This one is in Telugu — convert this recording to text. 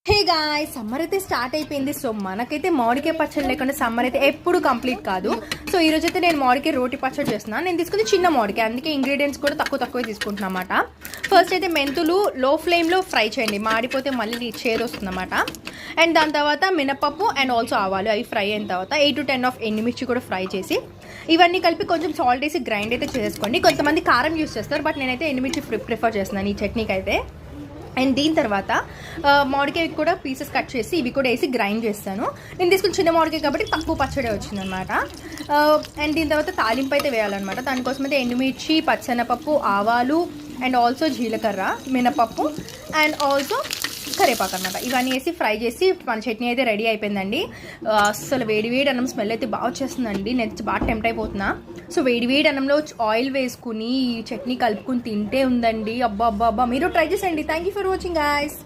హే గాయ్స్, సమ్మర్ అయితే స్టార్ట్ అయిపోయింది. సో మనకైతే మామిడికాయ పచ్చడి లేకుండా సమ్మర్ అయితే ఎప్పుడు కంప్లీట్ కాదు. సో ఈ రోజు అయితే నేను మామిడికాయ రోటి పచ్చడి చేస్తున్నాను. నేను తీసుకుంది చిన్న మామిడికాయ, అందుకే ఇంగ్రీడియంట్స్ కూడా తక్కువ తీసుకుంటున్నా అన్నమాట. ఫస్ట్ అయితే మెంతులు లో ఫ్లేమ్లో ఫ్రై చేయండి, మాడిపోతే మళ్ళీ చేదు వస్తుంది అన్నమాట. అండ్ దాని తర్వాత మినపప్పు అండ్ ఆల్సో ఆవాలు, అవి ఫ్రై అయిన తర్వాత 8 to 10 ఎండుమిర్చి కూడా ఫ్రై చేసి ఇవన్నీ కలిపి కొంచెం సాల్ట్ వేసి గ్రైండ్ అయితే చేసుకోండి. కొంతమంది కారం యూస్ చేస్తారు, బట్ నేనైతే ఎండుమిర్చి ప్రిఫర్ చేస్తున్నాను ఈ చట్నీకి అయితే. అండ్ దీని తర్వాత మామిడికాయ కూడా పీసెస్ కట్ చేసి ఇవి కూడా వేసి గ్రైండ్ చేస్తాను. నేను తీసుకుని చిన్న మామిడికాయ కాబట్టి తక్కువ పచ్చడి వచ్చిందనమాట. అండ్ దీని తర్వాత తాలింపు అయితే వేయాలన్నమాట. దానికోసం అయితే ఎండుమిర్చి, పచ్చెనపప్పు, ఆవాలు అండ్ ఆల్సో జీలకర్ర, మినపప్పు అండ్ ఆల్సో కరివేపాకు అనమాట. ఇవన్నీ వేసి ఫ్రై చేసి మన చట్నీ అయితే రెడీ అయిపోయిందండి. అసలు వేడి అన్నం స్మెల్ అయితే బాగా వచ్చేస్తుందండి. నేను బాగా టెంప్ట్ అయిపోతున్నా. సో వేడి అన్నంలో ఆయిల్ వేసుకుని ఈ చట్నీ కలుపుకుని తింటే ఉందండి. అబ్బా మీరు ట్రై చేసేయండి. Thank you for watching guys.